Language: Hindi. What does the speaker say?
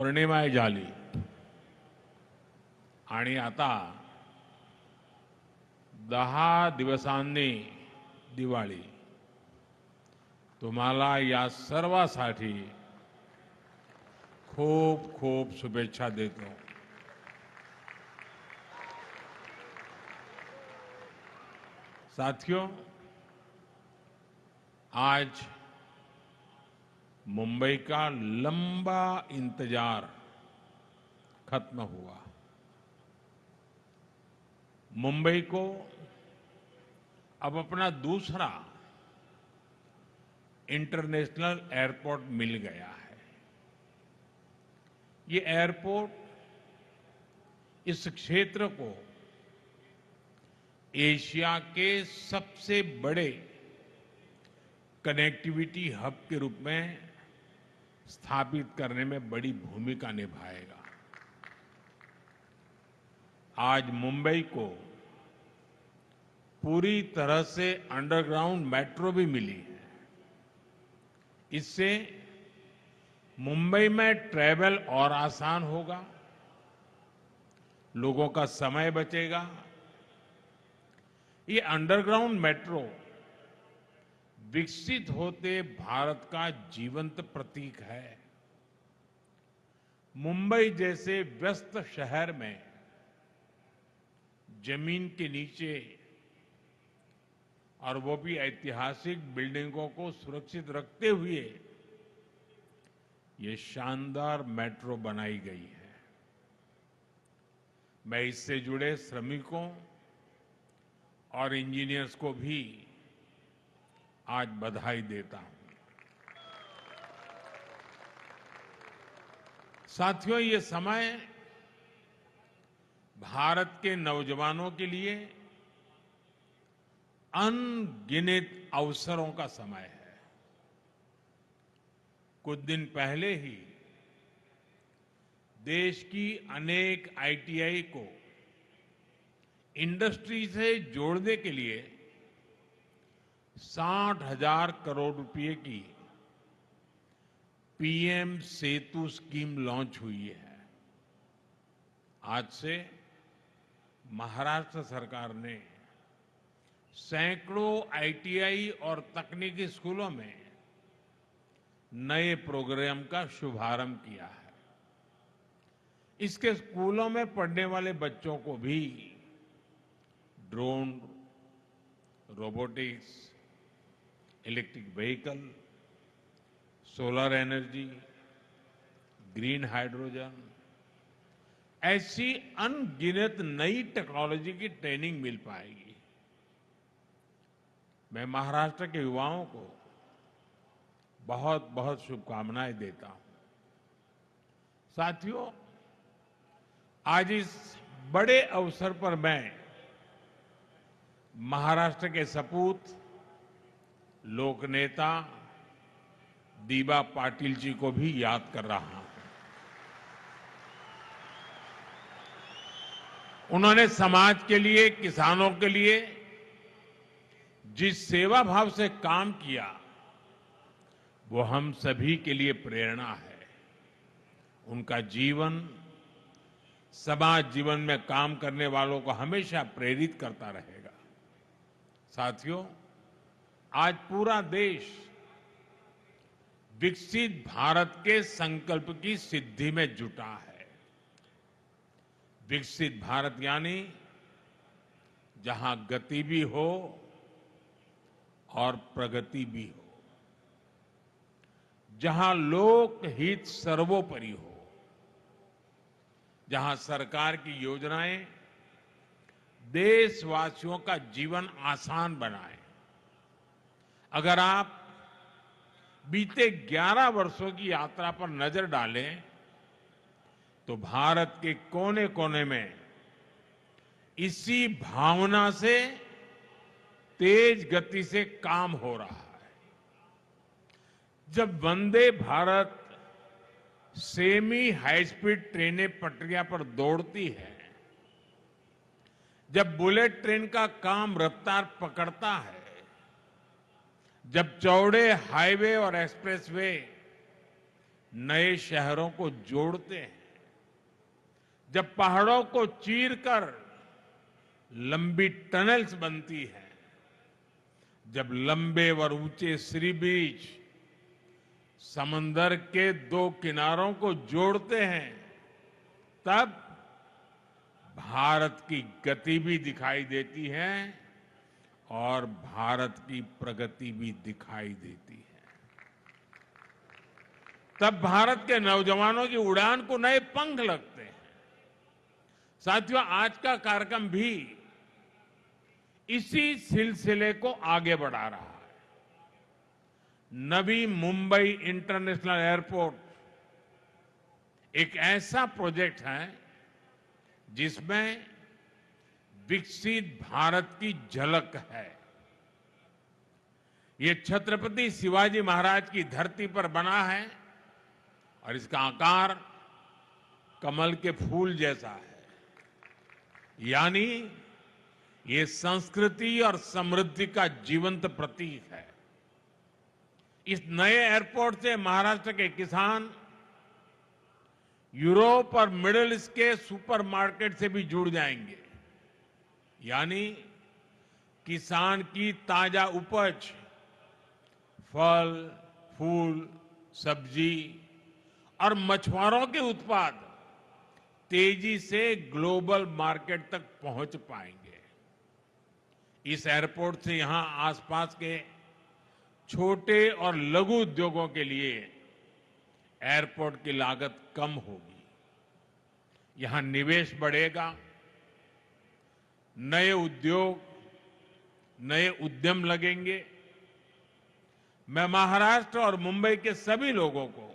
पौर्णिमा झाली आणि आता 10 दिवसांनी दिवाळी. तुम्हाला या सर्वांसाठी खूप खूप शुभेच्छा देतो. साथियों, आज मुंबई का लंबा इंतजार खत्म हुआ. मुंबई को अब अपना दूसरा इंटरनेशनल एयरपोर्ट मिल गया है. ये एयरपोर्ट इस क्षेत्र को एशिया के सबसे बड़े कनेक्टिविटी हब के रूप में स्थापित करने में बड़ी भूमिका निभाएगा. आज मुंबई को पूरी तरह से अंडरग्राउंड मेट्रो भी मिली है. इससे मुंबई में ट्रैवल और आसान होगा, लोगों का समय बचेगा. ये अंडरग्राउंड मेट्रो विकसित होते भारत का जीवंत प्रतीक है. मुंबई जैसे व्यस्त शहर में जमीन के नीचे, और वो भी ऐतिहासिक बिल्डिंगों को सुरक्षित रखते हुए, ये शानदार मेट्रो बनाई गई है. मैं इससे जुड़े श्रमिकों और इंजीनियर्स को भी आज बधाई देता हूं. साथियों, ये समय भारत के नौजवानों के लिए अनगिनत अवसरों का समय है. कुछ दिन पहले ही देश की अनेक आईटीआई को इंडस्ट्री से जोड़ने के लिए 60,000 करोड़ रुपए की पीएम सेतु स्कीम लॉन्च हुई है. आज से महाराष्ट्र सरकार ने सैकड़ों आईटीआई और तकनीकी स्कूलों में नए प्रोग्राम का शुभारंभ किया है. इसके स्कूलों में पढ़ने वाले बच्चों को भी drone, robotics, electric vehicle, solar energy, green hydrogen, ऐसी अनगिनत नई टेक्नोलॉजी की ट्रेनिंग मिल पाएगी. मैं महाराष्ट्र के युवाओं को बहुत बहुत शुभकामनाएं देता हूं. साथियों, आज इस बड़े अवसर पर मैं महाराष्ट्र के सपूत लोक नेता दीबा पाटिल जी को भी याद कर रहा हूं. उन्होंने समाज के लिए, किसानों के लिए जिस सेवा भाव से काम किया, वो हम सभी के लिए प्रेरणा है. उनका जीवन समाज जीवन में काम करने वालों को हमेशा प्रेरित करता रहेगा. साथियों, आज पूरा देश विकसित भारत के संकल्प की सिद्धि में जुटा है. विकसित भारत यानी जहां गति भी हो और प्रगति भी हो, जहां लोक हित सर्वोपरि हो, जहां सरकार की योजनाएं देशवासियों का जीवन आसान बनाए. अगर आप बीते 11 वर्षों की यात्रा पर नजर डालें तो भारत के कोने कोने में इसी भावना से तेज गति से काम हो रहा है. जब Vande Bharat semi high speed ट्रेनें पटरियां पर दौड़ती है, जब बुलेट ट्रेन का काम रफ्तार पकड़ता है, जब चौड़े हाईवे और एक्सप्रेसवे नए शहरों को जोड़ते हैं, जब पहाड़ों को चीरकर लंबी टनल्स बनती है, जब लंबे और ऊंचे सी बीच समंदर के दो किनारों को जोड़ते हैं, तब भारत की गति भी दिखाई देती है और भारत की प्रगति भी दिखाई देती है। तब भारत के नौजवानों की उड़ान को नए पंख लगते हैं। साथियों, आज का कार्यक्रम भी इसी सिलसिले को आगे बढ़ा रहा है। नवी मुंबई इंटरनेशनल एयरपोर्ट एक ऐसा प्रोजेक्ट है जिसमें विकसित भारत की झलक है। ये छत्रपति शिवाजी महाराज की धरती पर बना है और इसका आकार कमल के फूल जैसा है, यानी ये संस्कृति और समृद्धि का जीवंत प्रतीक है। इस नए एयरपोर्ट से महाराष्ट्र के किसान यूरोप और मिडिल ईस्ट के सुपरमार्केट से भी जुड़ जाएंगे, यानी किसान की ताजा उपज, फल, फूल, सब्जी और मछुआरों के उत्पाद तेजी से ग्लोबल मार्केट तक पहुंच पाएंगे। इस एयरपोर्ट से यहां आसपास के छोटे और लघु उद्योगों के लिए एयरपोर्ट की लागत कम होगी। यहां निवेश बढ़ेगा, नए उद्योग, नए उद्यम लगेंगे। मैं महाराष्ट्र और मुंबई के सभी लोगों को